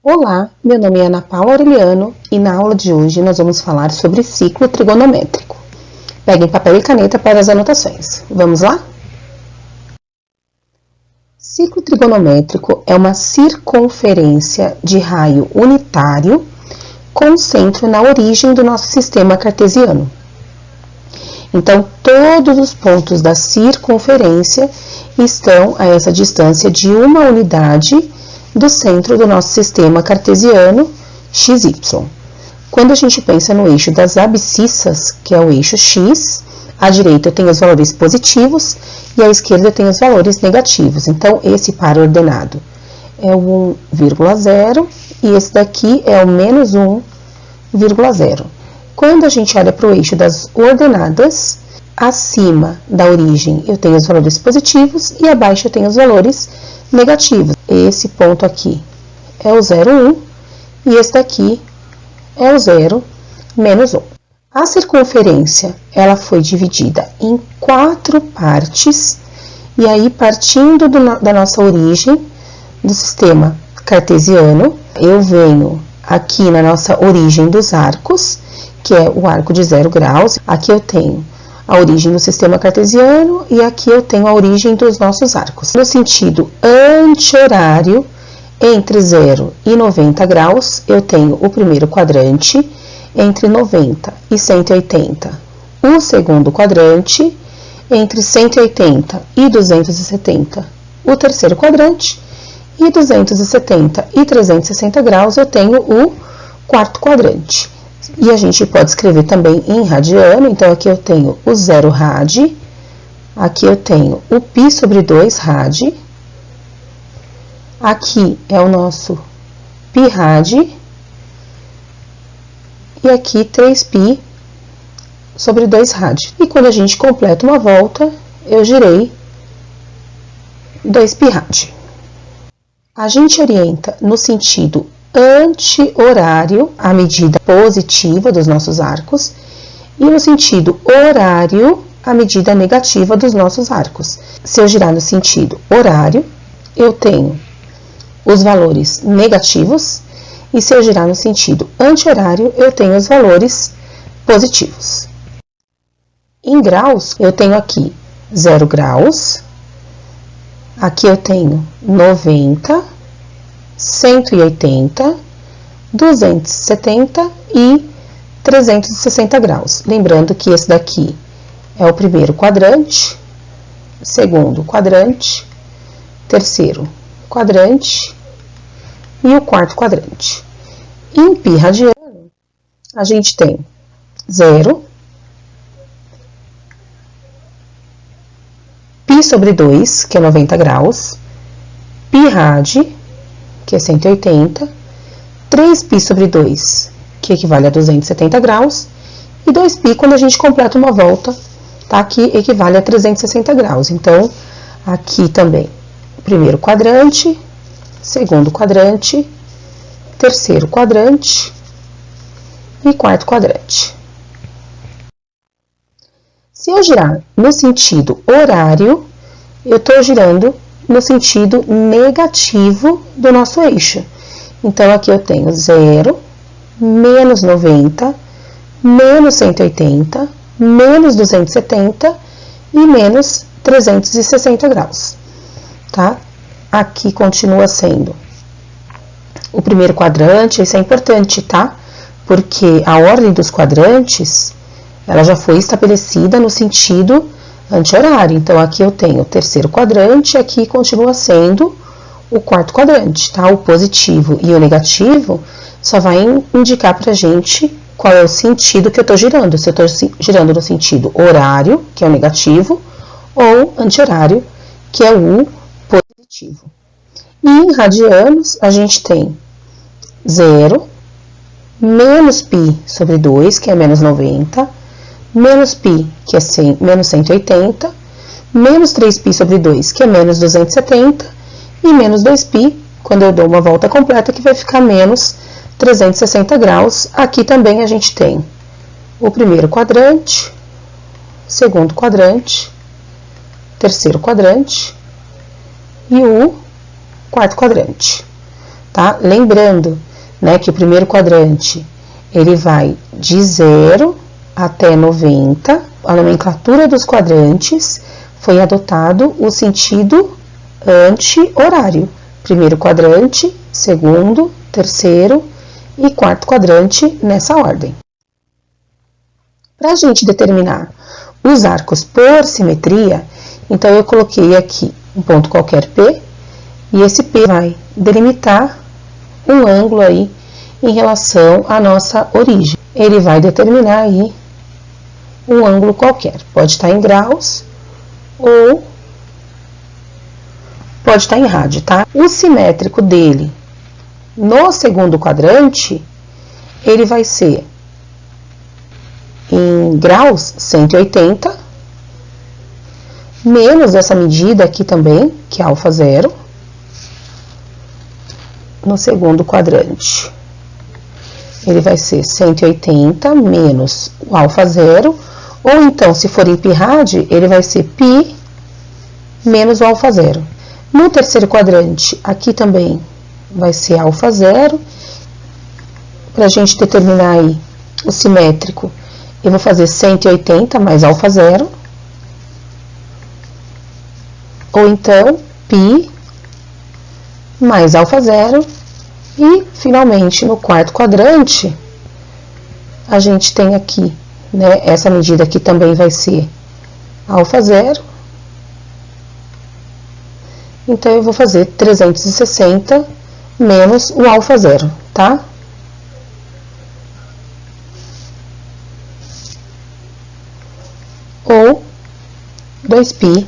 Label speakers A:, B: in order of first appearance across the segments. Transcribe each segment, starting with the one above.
A: Olá, meu nome é Ana Paula Aureliano e na aula de hoje nós vamos falar sobre ciclo trigonométrico. Peguem papel e caneta para as anotações. Vamos lá? Ciclo trigonométrico é uma circunferência de raio unitário com centro na origem do nosso sistema cartesiano. Então, todos os pontos da circunferência estão a essa distância de uma unidade do centro do nosso sistema cartesiano, XY. Quando a gente pensa no eixo das abscissas, que é o eixo X, à direita eu tenho os valores positivos e à esquerda eu tenho os valores negativos. Então, esse par ordenado é o 1,0 e esse daqui é o menos 1,0. Quando a gente olha para o eixo das ordenadas, acima da origem eu tenho os valores positivos e abaixo eu tenho os valores negativos. Esse ponto aqui é o 0,1 e esse daqui é o 0, menos 1. A circunferência, ela foi dividida em 4 partes, e aí partindo da nossa origem, do sistema cartesiano, eu venho aqui na nossa origem dos arcos, que é o arco de 0 graus, aqui eu tenho a origem do sistema cartesiano e aqui eu tenho a origem dos nossos arcos. No sentido anti-horário, entre 0 e 90 graus, eu tenho o primeiro quadrante, entre 90 e 180, o segundo quadrante, entre 180 e 270, o terceiro quadrante, e 270 e 360 graus eu tenho o quarto quadrante. E a gente pode escrever também em radiano, então aqui eu tenho o 0 rad, aqui eu tenho o π sobre 2 rad, aqui é o nosso π rad, e aqui 3π sobre 2 rad. E quando a gente completa uma volta, eu girei 2π rad. A gente orienta no sentido anti-horário a medida positiva dos nossos arcos e no sentido horário a medida negativa dos nossos arcos. Se eu girar no sentido horário, eu tenho os valores negativos e se eu girar no sentido anti-horário, eu tenho os valores positivos. Em graus, eu tenho aqui 0 graus, aqui eu tenho 90, 180, 270 e 360 graus. Lembrando que esse daqui é o primeiro quadrante, segundo quadrante, terceiro quadrante e o quarto quadrante. Em π radiano, a gente tem 0, π sobre 2, que é 90 graus, π rad, que é 180, 3π sobre 2, que equivale a 270 graus, e 2π quando a gente completa uma volta, tá? Que equivale a 360 graus. Então, aqui também, primeiro quadrante, segundo quadrante, terceiro quadrante e quarto quadrante. Se eu girar no sentido horário, eu estou girando no sentido negativo do nosso eixo. Então, aqui eu tenho 0, menos 90, menos 180, menos 270 e menos 360 graus, tá? Aqui continua sendo o primeiro quadrante, isso é importante, tá? Porque a ordem dos quadrantes, ela já foi estabelecida no sentido anti-horário. Então, aqui eu tenho o terceiro quadrante, aqui continua sendo o quarto quadrante, tá? O positivo e o negativo só vai indicar pra gente qual é o sentido que eu tô girando. Se eu tô girando no sentido horário, que é o negativo, ou anti-horário, que é o positivo. E em radianos, a gente tem 0, menos π sobre 2, que é menos 90, menos π, que é menos 180, menos 3π sobre 2, que é menos 270, e menos 2π, quando eu dou uma volta completa, que vai ficar menos 360 graus. Aqui também a gente tem o primeiro quadrante, segundo quadrante, terceiro quadrante e o quarto quadrante. tá? Lembrando, né, que o primeiro quadrante, ele vai de 0 até 90. A nomenclatura dos quadrantes foi adotado o sentido anti-horário. Primeiro quadrante, segundo, terceiro e quarto quadrante nessa ordem. Para a gente determinar os arcos por simetria, então eu coloquei aqui um ponto qualquer P, e esse P vai delimitar um ângulo aí em relação à nossa origem. Ele vai determinar aí um ângulo qualquer, pode estar em graus ou pode estar em rádio, tá? O simétrico dele no segundo quadrante, ele vai ser em graus 180, menos essa medida aqui também, que é alfa zero, no segundo quadrante. Ele vai ser 180 menos o alfa zero, ou então, se for em π-rad, ele vai ser π menos o alfa zero. No terceiro quadrante, aqui também vai ser alfa zero. Para a gente determinar aí o simétrico, eu vou fazer 180 mais alfa zero. Ou então, π mais alfa zero. E, finalmente, no quarto quadrante, a gente tem aqui, né, essa medida aqui também vai ser alfa zero. Então, eu vou fazer 360 menos o alfa zero, tá? Ou 2π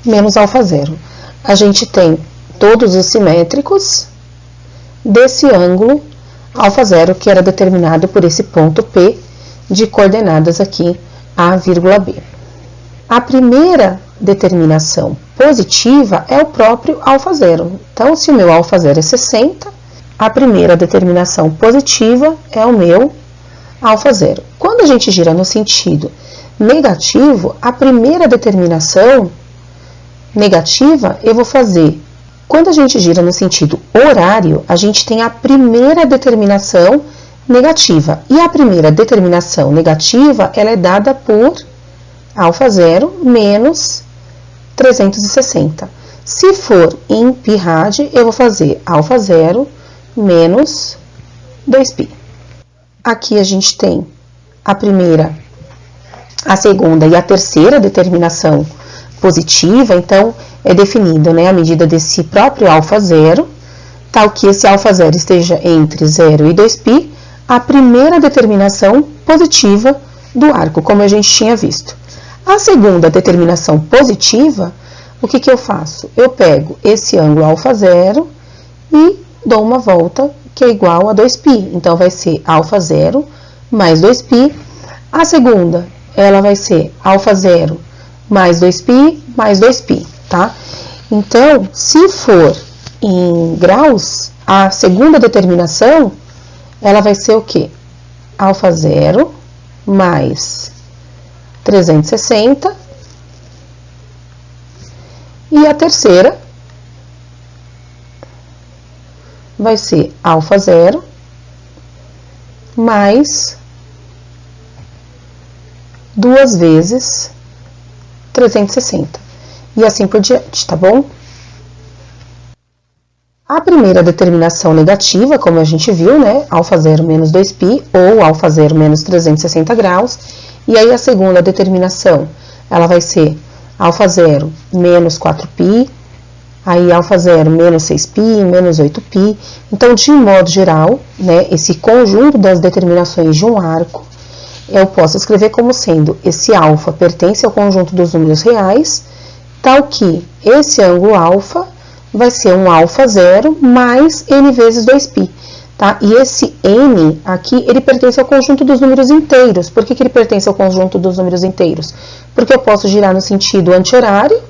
A: menos alfa zero. A gente tem todos os simétricos desse ângulo alfa zero, que era determinado por esse ponto P de coordenadas aqui A, B. A primeira determinação positiva é o próprio alfa zero. Então, se o meu alfa zero é 60, a primeira determinação positiva é o meu alfa zero. Quando a gente gira no sentido negativo, a primeira determinação negativa eu vou fazer. Quando a gente gira no sentido horário, a gente tem a primeira determinação negativa. E a primeira determinação negativa, ela é dada por alfa zero menos 360. Se for em π-rad, eu vou fazer alfa zero menos 2π. Aqui a gente tem a primeira, a segunda e a terceira determinação positiva, então é definido, né, a medida desse próprio alfa zero, tal que esse alfa zero esteja entre 0 e 2π, a primeira determinação positiva do arco, como a gente tinha visto. A segunda determinação positiva, o que eu faço? Eu pego esse ângulo alfa zero e dou uma volta que é igual a 2π. Então, vai ser alfa zero mais 2π. A segunda, ela vai ser alfa zero mais 2π mais 2π, tá? Então, se for em graus, a segunda determinação, ela vai ser o quê? Alfa zero mais 360. E a terceira vai ser alfa zero mais 2 vezes 360. E assim por diante, tá bom? A primeira determinação negativa, como a gente viu, né? Alfa zero menos 2π ou alfa zero menos 360 graus. E aí a segunda determinação, ela vai ser alfa zero menos 4π, aí alfa zero menos 6π, menos 8π. Então, de modo geral, né, esse conjunto das determinações de um arco, eu posso escrever como sendo esse alfa pertence ao conjunto dos números reais, tal que esse ângulo alfa vai ser um alfa zero mais n vezes 2π. Tá? E esse n aqui, ele pertence ao conjunto dos números inteiros. Por que ele pertence ao conjunto dos números inteiros? Porque eu posso girar no sentido anti-horário,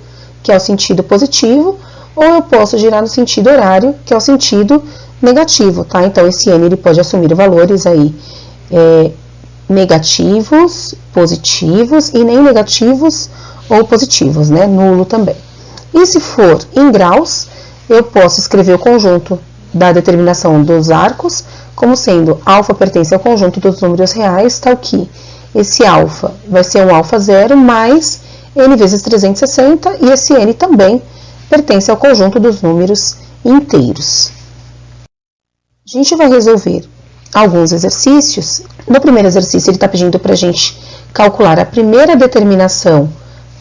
A: que é o sentido positivo, ou eu posso girar no sentido horário, que é o sentido negativo, tá? Então, esse n ele pode assumir valores aí negativos, positivos e nem negativos ou positivos, né? Nulo também. E se for em graus, eu posso escrever o conjunto da determinação dos arcos como sendo alfa pertence ao conjunto dos números reais, tal que esse alfa vai ser um alfa zero mais n vezes 360 e esse n também pertence ao conjunto dos números inteiros. A gente vai resolver alguns exercícios. No primeiro exercício, ele está pedindo para a gente calcular a primeira determinação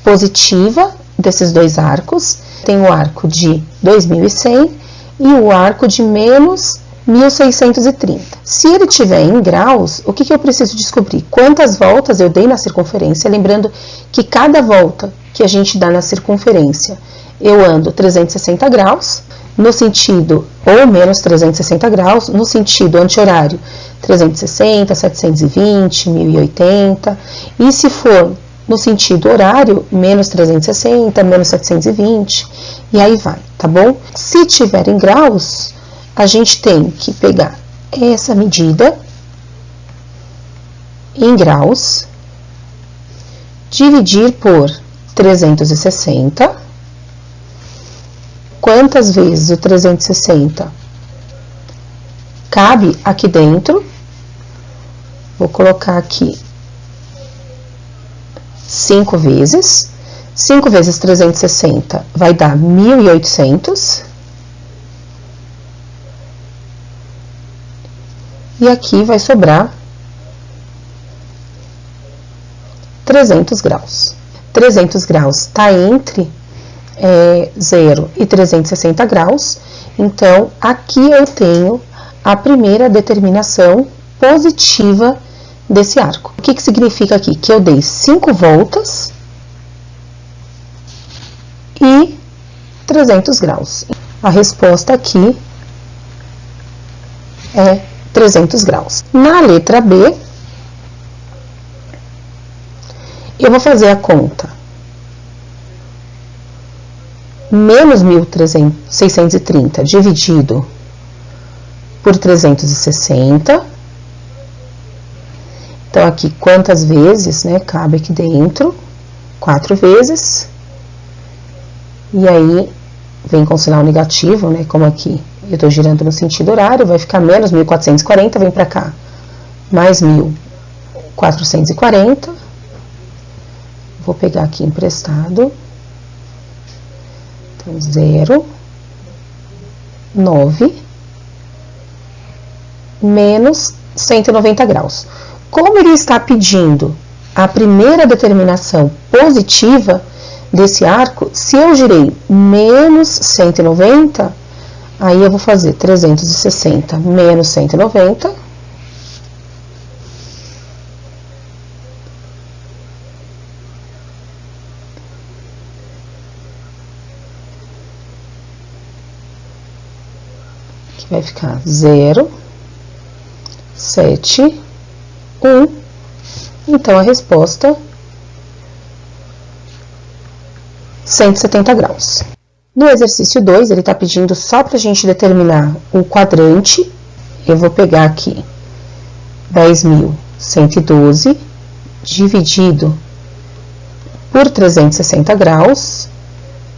A: positiva desses dois arcos. Tem o arco de 2100 e o arco de menos 1630. Se ele tiver em graus, o que eu preciso descobrir? Quantas voltas eu dei na circunferência? Lembrando que cada volta que a gente dá na circunferência, eu ando 360 graus, no sentido, ou menos 360 graus, no sentido anti-horário, 360, 720, 1080, e se for no sentido horário, menos 360, menos 720, e aí vai, tá bom? Se tiver em graus, a gente tem que pegar essa medida em graus, dividir por 360. Quantas vezes o 360 cabe aqui dentro? Vou colocar aqui 5 vezes. 5 vezes 360 vai dar 1.800. E aqui vai sobrar 300 graus. 300 graus está entre 0 e 360 graus. Então, aqui eu tenho a primeira determinação positiva desse arco. O que significa aqui? Que eu dei 5 voltas e 300 graus. A resposta aqui é 300 graus. Na letra B, eu vou fazer a conta. Menos 1.630 dividido por 360. Então, aqui, quantas vezes, né, cabe aqui dentro? 4 vezes. E aí, vem com sinal negativo, né, como aqui eu tô girando no sentido horário, vai ficar menos 1.440, vem pra cá, mais 1.440. Vou pegar aqui emprestado. Então, 0, 9, menos 190 graus. Como ele está pedindo a primeira determinação positiva desse arco, se eu girei menos 190, aí eu vou fazer 360 menos 190, que vai ficar 0, 7, 1. Então, a resposta 170 graus. No exercício 2, ele está pedindo só para a gente determinar o quadrante. Eu vou pegar aqui 10.112 dividido por 360 graus.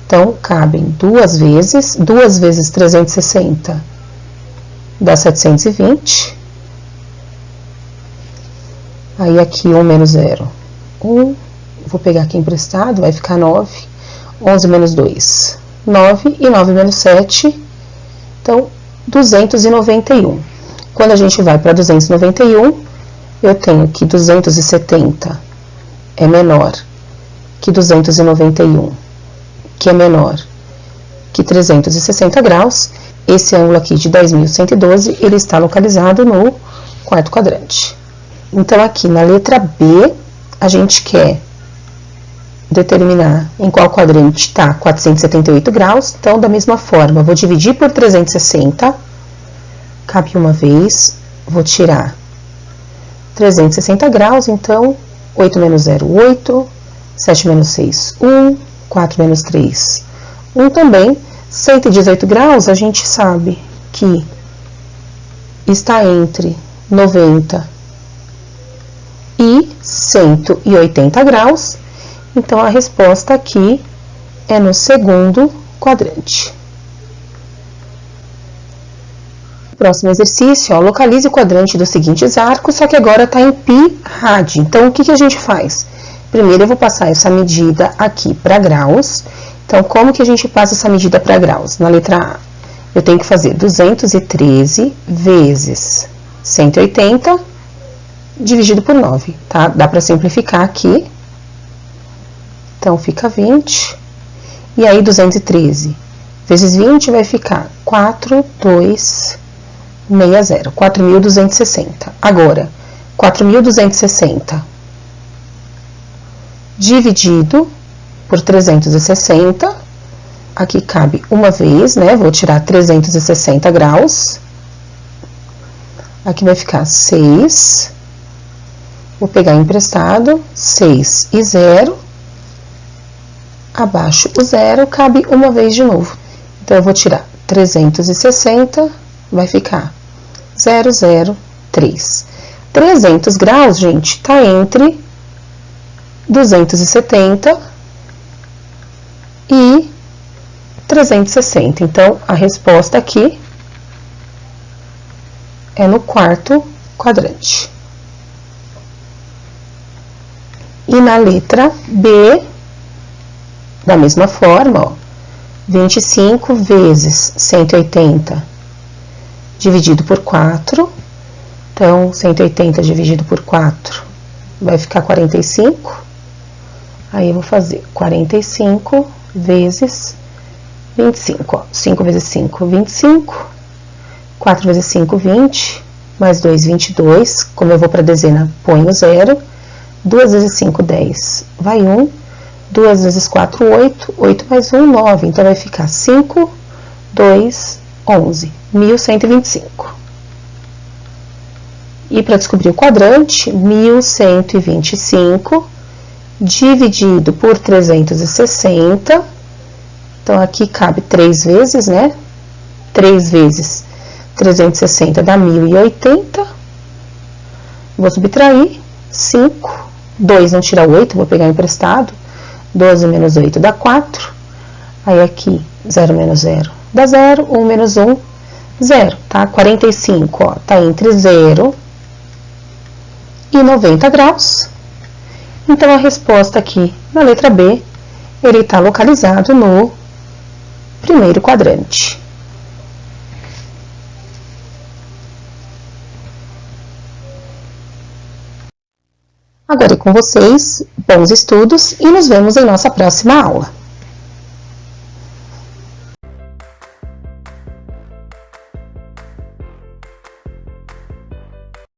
A: Então, cabem 2 vezes. 2 vezes 360 dá 720. Aí, aqui, 1 menos 0, 1. Vou pegar aqui emprestado, vai ficar 9. 11 menos 2, 9. E 9 menos 7, então, 291. Quando a gente vai para 291, eu tenho que 270 é menor que 291, que é menor que 360 graus. Esse ângulo aqui de 10.112, ele está localizado no quarto quadrante. Então, aqui na letra B, a gente quer determinar em qual quadrante está 478 graus. Então, da mesma forma, vou dividir por 360, cabe uma vez, vou tirar 360 graus, então, 8 menos 0, 8, 7 menos 6, 1, 4 menos 3, 1 também. 118 graus, a gente sabe que está entre 90 e 180 graus. Então, a resposta aqui é no segundo quadrante. Próximo exercício, ó, localize o quadrante dos seguintes arcos, só que agora está em pi rad. Então, o que a gente faz? Primeiro, eu vou passar essa medida aqui para graus. Então, como que a gente passa essa medida para graus? Na letra A, eu tenho que fazer 213 vezes 180 dividido por 9, tá? Dá para simplificar aqui. Então, fica 20. E aí, 213 vezes 20 vai ficar 4,260. 4.260. Agora, 4.260 dividido por 360. Aqui cabe uma vez, né? Vou tirar 360 graus. Aqui vai ficar 6. Vou pegar emprestado, 6 e 0. Abaixo o 0, cabe uma vez de novo. Então, eu vou tirar 360, vai ficar 003. 300 graus, gente, tá entre 270 e 360. Então, a resposta aqui é no quarto quadrante. E na letra B, da mesma forma, ó, 25 vezes 180 dividido por 4. Então, 180 dividido por 4 vai ficar 45. Aí, eu vou fazer 45 vezes 25. Ó. 5 vezes 5, 25. 4 vezes 5, 20. Mais 2, 22. Como eu vou para a dezena, ponho 0. 2 vezes 5, 10. Vai 1. 2 vezes 4, 8. 8 mais 1, 9. Então, vai ficar 5, 2, 11. 1.125. E para descobrir o quadrante, 1.125 dividido por 360. Então, aqui cabe 3 vezes, né? 3 vezes 360 dá 1.080. Vou subtrair 5. 2 não tira 8, vou pegar emprestado. 12 menos 8 dá 4. Aí, aqui, 0 menos 0 dá 0. 1 menos 1, 0, tá? 45, ó, tá entre 0 e 90 graus. Então, a resposta aqui na letra B, ele está localizado no primeiro quadrante. Agora é com vocês, bons estudos e nos vemos em nossa próxima aula.